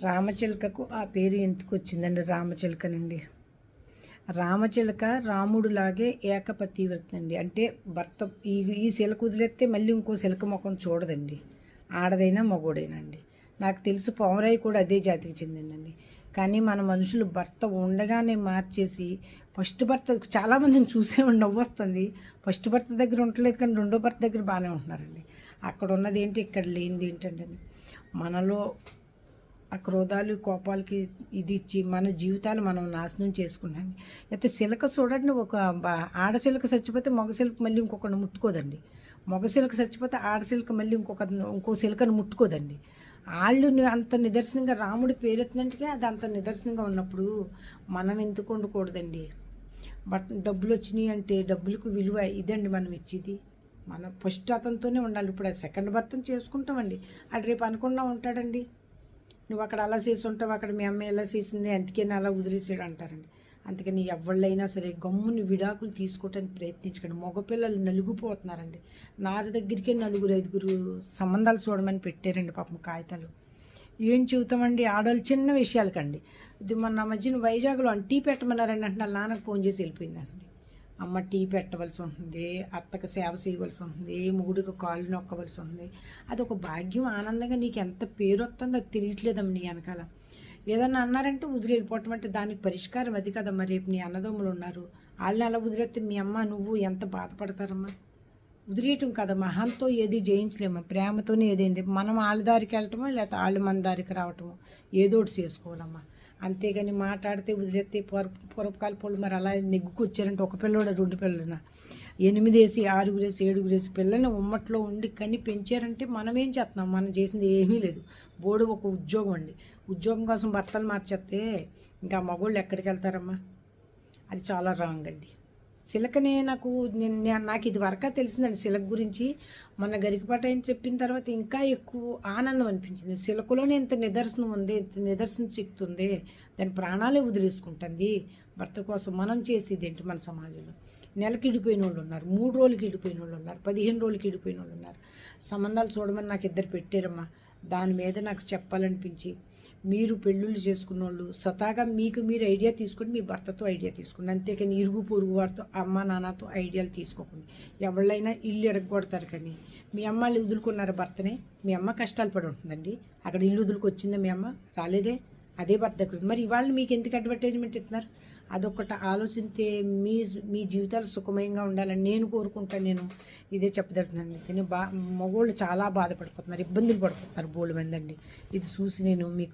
రామచిలుకకు ఆ పేరు ఎందుకు వచ్చిందండి? రామచిలుకనండి. రామచిలుక రాముడులాగే ఏకపతివ్రత అండి. అంటే భర్త ఈ ఈ చిలక వదిలేస్తే మళ్ళీ ఇంకో చిలక ముఖం చూడదండి, ఆడదైనా మగోడైనా అండి. నాకు తెలుసు పావురాయి కూడా అదే జాతికి చెందిందండి. కానీ మన మనుషులు భర్త ఉండగానే మార్చేసి ఫస్ట్ భర్త చాలామందిని చూసే నవ్వు వస్తుంది. ఫస్ట్ భర్త దగ్గర ఉండలేదు కానీ రెండో భర్త దగ్గర బాగానే ఉంటున్నారండి. అక్కడ ఉన్నది ఏంటి, ఇక్కడ లేనిది ఏంటంటే మనలో ఆ క్రోధాలు కోపాలకి ఇది ఇచ్చి మన జీవితాలు మనం నాశనం చేసుకున్నాం. అయితే చిలక చూడండి, ఒక ఆడచిలక చచ్చిపోతే మగ చిలక మళ్ళీ ఇంకొకరిని ముట్టుకోదండి. మగ చిలక చచ్చిపోతే ఆడచిలక మళ్ళీ ఇంకో చిలకను ముట్టుకోదండి. వాళ్ళు అంత నిదర్శనంగా రాముడి పేరెత్తినంటే అది అంత నిదర్శనంగా ఉన్నప్పుడు మనం ఎందుకు ఉండకూడదండి? బట్ డబ్బులు వచ్చినాయి అంటే డబ్బులకు విలువ ఇదండి మనం ఇచ్చేది. మనం ఫస్ట్ అతనితోనే ఉండాలి. ఇప్పుడు ఆ సెకండ్ భర్తను చేసుకుంటామండి, అది రేపు అనకుండా ఉంటాడండి. నువ్వు అక్కడ అలా చేసి ఉంటావు, అక్కడ మీ అమ్మ ఎలా చేసింది, అందుకని అలా వదిలేసాడు అంటారండి. అందుకని ఎవళ్ళైనా సరే గమ్ముని విడాకులు తీసుకోవటానికి ప్రయత్నించకండి. మగపిల్లలు నలుగుపోతున్నారండి. నా దగ్గరికే 4-5 సంబంధాలు చూడమని పెట్టారండి పాపం కాగితాలు. ఏం చెబుతామండి, ఆడవాళ్ళు చిన్న విషయాలకండి. ఇది మొన్న మధ్యన వైజాగ్లో టీ పెట్టమన్నారండి అంటే వాళ్ళ నాన్నకు ఫోన్ చేసి వెళ్ళిపోయిందండి. అమ్మ టీ పెట్టవలసి ఉంటుంది, అత్తకు సేవ చేయవలసి ఉంటుంది, మొగుడికి కాళ్ళు నొక్కవలసి ఉంటుంది. అదొక భాగ్యం, ఆనందంగా నీకు ఎంత పేరు వస్తుందో అది తెలియట్లేదమ్మ. నీ వెనకాల ఏదన్నా అన్నారంటే వదిలి వెళ్ళిపోవటం అంటే దానికి పరిష్కారం అది కదమ్మా. రేపు నీ అన్నదమ్ములు ఉన్నారు, వాళ్ళని అలా వదిలేస్తే మీ అమ్మ నువ్వు ఎంత బాధపడతారమ్మా? వదిలేయటం కదమ్మా. అహంతో ఏది జయించలేమా, ప్రేమతోనే ఏదైంది. మనం వాళ్ళ దారికి వెళ్ళటమో లేకపోతే వాళ్ళు మన దారికి రావటమో ఏదోటి చేసుకోవాలమ్మా. అంతేగాని మాట్లాడితే వదిలేస్తే పూర్వకాల పొళ్ళు మరి అలా నెగ్గుకొచ్చారంటే ఒక పిల్లోడ 2 పిల్లలన 8 వేసి 6 వేసి 7 వేసి పిల్లల్ని ఉమ్మట్లో ఉండి కని పెంచారంటే మనం ఏం చేస్తున్నాం? మనం చేసింది ఏమీ లేదు. బోర్డు ఒక ఉద్యోగం అండి. ఉద్యోగం కోసం భర్తలు మార్చేస్తే ఇంకా మగోళ్ళు ఎక్కడికి వెళ్తారమ్మా? అది చాలా రాంగ్ అండి. చిలకనే నాకు ఇది వరకా తెలిసిందండి చిలక గురించి. మొన్న గరికపాట అని చెప్పిన తర్వాత ఇంకా ఎక్కువ ఆనందం అనిపించింది. చిలకలోనే ఇంత నిదర్శనం ఉంది, ఇంత నిదర్శన శక్తి ఉంది. దాని ప్రాణాలే వదిలేసుకుంటుంది భర్త కోసం. మనం చేసేది ఏంటి మన సమాజంలో? నెలకి ఇడిపోయిన వాళ్ళు ఉన్నారు, 3 రోజులకి ఇడిపోయిన వాళ్ళు ఉన్నారు, 15 రోజులకి ఇడిపోయిన వాళ్ళు ఉన్నారు. సంబంధాలు చూడమని నాకు 2 పెట్టారమ్మా. దాని మీద నాకు చెప్పాలనిపించి, మీరు పెళ్ళిళ్ళు చేసుకున్న వాళ్ళు స్వతహాగా మీకు మీరు ఐడియా తీసుకొని మీ భర్తతో ఐడియా తీసుకోండి. అంతేకాని ఇరుగు పొరుగు వారితో అమ్మ నాన్నతో ఐడియాలు తీసుకోకండి. ఎవళ్ళైనా ఇల్లు ఎరగొడతారు. కానీ మీ అమ్మ వాళ్ళు వదులుకున్నారు భర్తనే, మీ అమ్మ కష్టాలు పడి ఉంటుందండి. అక్కడ ఇల్లు వదులుకొచ్చిందా మీ అమ్మ? రాలేదే. అదే భర్త దగ్గర. మరి ఇవాళ మీకు ఎందుకు అడ్వర్టైజ్మెంట్ ఇస్తున్నారు? అదొకటి ఆలోచిస్తే మీ జీవితాలు సుఖమయంగా ఉండాలని నేను కోరుకుంటాను. నేను ఇదే చెప్పదలుచున్నాను. కానీ మగవాళ్ళు చాలా బాధపడిపోతున్నారు, ఇబ్బందులు పడిపోతున్నారు బోల్డ్ మంది అండి. ఇది చూసి నేను మీకు